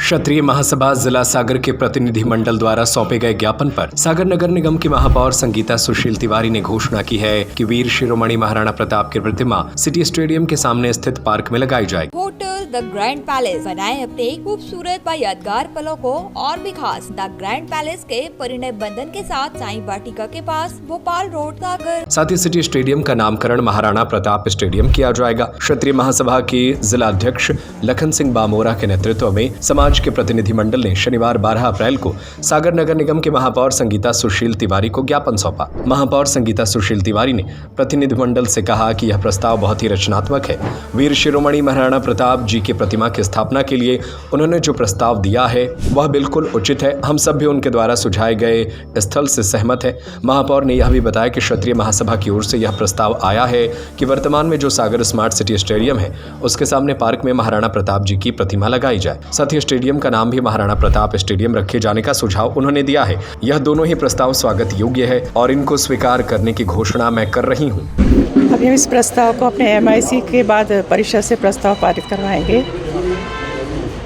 क्षत्रिय महासभा जिला सागर के प्रतिनिधि मंडल द्वारा सौंपे गए ज्ञापन पर सागर नगर निगम की महापौर संगीता सुशील तिवारी ने घोषणा की है कि वीर शिरोमणि महाराणा प्रताप की प्रतिमा सिटी स्टेडियम के सामने स्थित पार्क में लगाई जाएगी। होटल द ग्रैंड पैलेस बनाए अपने खूबसूरत व यादगार पलों को और भी खास। द ग्रैंड पैलेस के परिणय बंधन के साथ साईं वाटिका के पास भोपाल रोड सागर। साथ ही सिटी स्टेडियम का नामकरण महाराणा प्रताप स्टेडियम किया जाएगा। क्षत्रिय महासभा की जिला अध्यक्ष लखन सिंह बामोरा के नेतृत्व में समाज के प्रतिनिधि मंडल ने शनिवार 12 अप्रैल को सागर नगर निगम के महापौर संगीता सुशील तिवारी को ज्ञापन सौंपा। महापौर संगीता सुशील तिवारी ने प्रतिनिधि मंडल से कहा कि यह प्रस्ताव बहुत ही रचनात्मक है। वीर शिरोमणि महाराणा प्रताप जी की प्रतिमा की स्थापना के लिए उन्होंने जो प्रस्ताव दिया है वह बिल्कुल उचित है। हम सब भी उनके द्वारा सुझाए गए स्थल से सहमत है। महापौर ने यह भी बताया कि क्षत्रिय महासभा की ओर से यह प्रस्ताव आया है कि वर्तमान में जो सागर स्मार्ट सिटी स्टेडियम है उसके सामने पार्क में महाराणा प्रताप जी की प्रतिमा लगाई जाए। साथ ही स्टेडियम का नाम भी महाराणा प्रताप स्टेडियम रखे जाने का सुझाव उन्होंने दिया है। यह दोनों ही प्रस्ताव स्वागत योग्य है और इनको स्वीकार करने की घोषणा मैं कर रही हूँ। अभी हम इस प्रस्ताव को अपने MIC के बाद परिषद से प्रस्ताव पारित करवाएंगे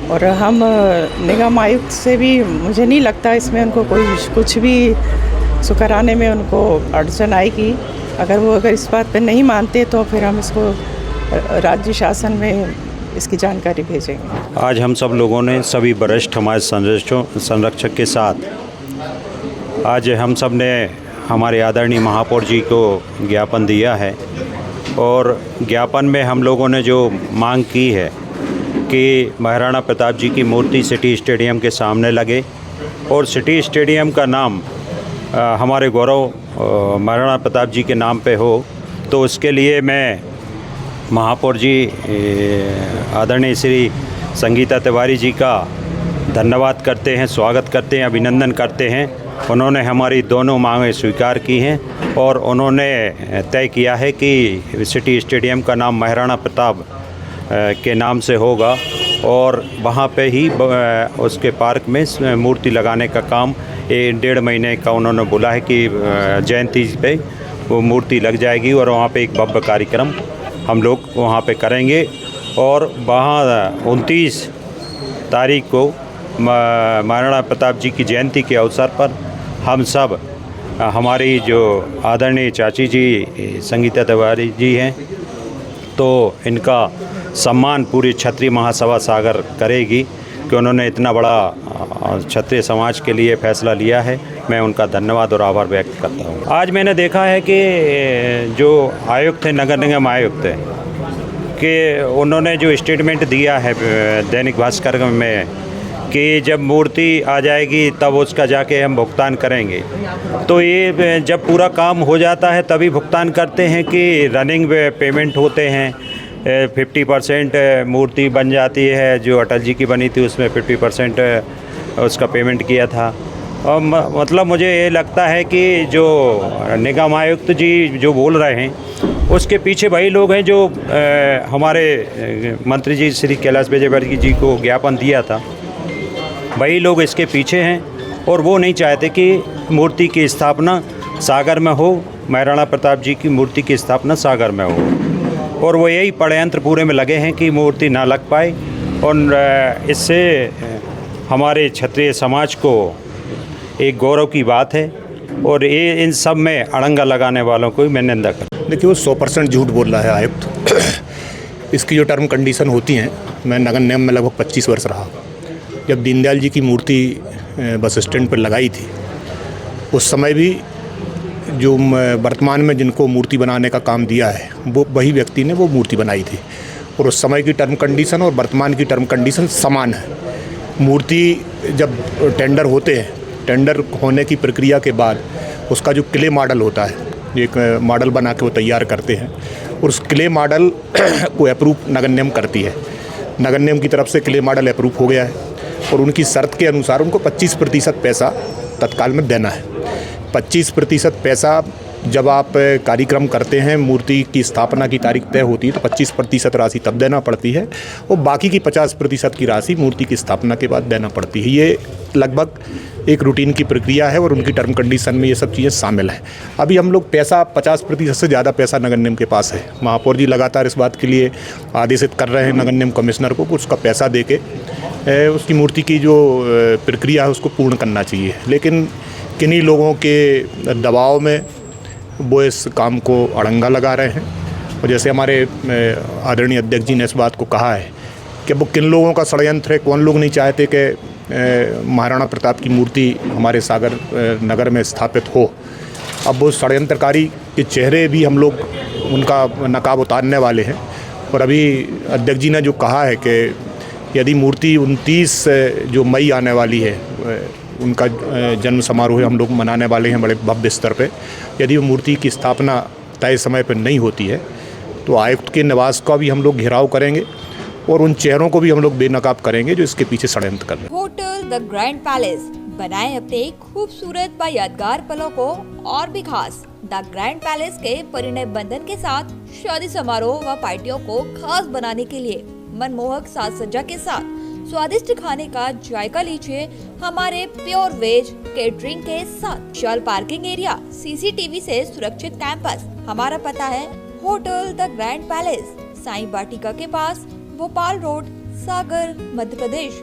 और हम निगम आयुक्त से भी, मुझे नहीं लगता इसमें उनको कुछ भी कराने में उनको अड़चन आएगी। अगर इस बात पर नहीं मानते तो फिर हम इसको राज्य शासन में इसकी जानकारी भेजेंगे। आज हम सब लोगों ने सभी वरिष्ठ हमारे संरक्षक के साथ आज हम सब ने हमारे आदरणीय महापौर जी को ज्ञापन दिया है और ज्ञापन में हम लोगों ने जो मांग की है कि महाराणा प्रताप जी की मूर्ति सिटी स्टेडियम के सामने लगे और सिटी स्टेडियम का नाम हमारे गौरव महाराणा प्रताप जी के नाम पे हो, तो उसके लिए मैं महापौर जी आदरणीय श्री संगीता तिवारी जी का धन्यवाद करते हैं, स्वागत करते हैं, अभिनंदन करते हैं। उन्होंने हमारी दोनों मांगें स्वीकार की हैं और उन्होंने तय किया है कि सिटी स्टेडियम का नाम महाराणा प्रताप के नाम से होगा और वहाँ पे ही उसके पार्क में मूर्ति लगाने का काम 1.5 महीने का उन्होंने बोला है कि जयंती पे वो मूर्ति लग जाएगी और वहाँ पे एक भव्य कार्यक्रम हम लोग वहाँ पे करेंगे। और वहाँ 29 तारीख को महाराणा प्रताप जी की जयंती के अवसर पर हम सब हमारी जो आदरणीय चाची जी संगीता तिवारी जी हैं, तो इनका सम्मान पूरी क्षत्रिय महासभा सागर करेगी कि उन्होंने इतना बड़ा क्षत्रिय समाज के लिए फैसला लिया है। मैं उनका धन्यवाद और आभार व्यक्त करता हूँ। आज मैंने देखा है कि जो आयुक्त है, नगर निगम आयुक्त है, कि उन्होंने जो स्टेटमेंट दिया है दैनिक भास्कर में कि जब मूर्ति आ जाएगी तब उसका जाके हम भुगतान करेंगे, तो ये जब पूरा काम हो जाता है तभी भुगतान करते हैं कि रनिंग पेमेंट होते हैं। 50% मूर्ति बन जाती है, जो अटल जी की बनी थी उसमें 50% उसका पेमेंट किया था। और मतलब मुझे ये लगता है कि जो निगम आयुक्त जी जो बोल रहे हैं उसके पीछे वही लोग हैं जो हमारे मंत्री जी श्री कैलाश विजयवर्गीय जी को ज्ञापन दिया था, वही लोग इसके पीछे हैं और वो नहीं चाहते कि मूर्ति की स्थापना सागर में हो, महाराणा प्रताप जी की मूर्ति की स्थापना सागर में हो, और वो यही षड्यंत्र पूरे में लगे हैं कि मूर्ति ना लग पाए और इससे हमारे क्षत्रिय समाज को एक गौरव की बात है और ये इन सब में अड़ंगा लगाने वालों को मैं निंदा करता हूं। देखिए, वो 100% झूठ बोल रहा है आयुक्त। इसकी जो टर्म कंडीशन होती हैं, मैं नगर निगम में लगभग 25 वर्ष रहा। जब दीनदयाल जी की मूर्ति बस स्टैंड पर लगाई थी, उस समय भी जो वर्तमान में जिनको मूर्ति बनाने का काम दिया है वो वही व्यक्ति ने वो मूर्ति बनाई थी और उस समय की टर्म कंडीशन और वर्तमान की टर्म कंडीशन समान है। मूर्ति जब टेंडर होते हैं, टेंडर होने की प्रक्रिया के बाद उसका जो क्ले मॉडल होता है, एक मॉडल बना के वो तैयार करते हैं और उस क्ले मॉडल को अप्रूव नगर निगम करती है। नगर निगम की तरफ से क्ले मॉडल अप्रूव हो गया है और उनकी शर्त के अनुसार उनको 25% पैसा तत्काल में देना है। 25% पैसा जब आप कार्यक्रम करते हैं, मूर्ति की स्थापना की तारीख तय होती है तो 25% राशि तब देना पड़ती है और बाकी की 50% की राशि मूर्ति की स्थापना के बाद देना पड़ती है। ये लगभग एक रूटीन की प्रक्रिया है और उनकी टर्म कंडीशन में ये सब चीज़ें शामिल हैं। अभी हम लोग पैसा 50% से ज़्यादा पैसा नगर निगम के पास है। महापौर जी लगातार इस बात के लिए आदेशित कर रहे हैं नगर निगम कमिश्नर को कि उसका पैसा दे के उसकी मूर्ति की जो प्रक्रिया है उसको पूर्ण करना चाहिए, लेकिन किन्हीं लोगों के दबाव में वो इस काम को अड़ंगा लगा रहे हैं। और जैसे हमारे आदरणीय अध्यक्ष जी ने इस बात को कहा है कि वो किन लोगों का षड्यंत्र है, कौन लोग नहीं चाहते कि महाराणा प्रताप की मूर्ति हमारे सागर नगर में स्थापित हो। अब वो षड्यंत्रकारी के चेहरे भी हम लोग उनका नकाब उतारने वाले हैं। और अभी अध्यक्ष जी ने जो कहा है कि यदि मूर्ति 29 जो मई आने वाली है, उनका जन्म समारोह हम लोग मनाने वाले हैं बड़े भव्य स्तर पे, यदि वो मूर्ति की स्थापना तय समय पर नहीं होती है तो आयुक्त के निवास का भी हम लोग घेराव करेंगे और उन चेहरों को भी हम लोग बेनकाब करेंगे जो इसके पीछे षड्यंत्र कर रहे हैं। होटल द ग्रैंड पैलेस बनाए अपने खूबसूरत व यादगार पलों को और भी खास। द ग्रैंड पैलेस के परिणय बंधन के साथ शादी समारोह व पार्टियों को खास बनाने के लिए मनमोहक साज सज्जा के साथ स्वादिष्ट खाने का जायका लीजिए हमारे प्योर वेज केटरिंग के साथ। विशाल पार्किंग एरिया, सीसीटीवी से सुरक्षित कैंपस। हमारा पता है hotel the grand palace, Sai Vatika के पास, भोपाल रोड, सागर, मध्य प्रदेश।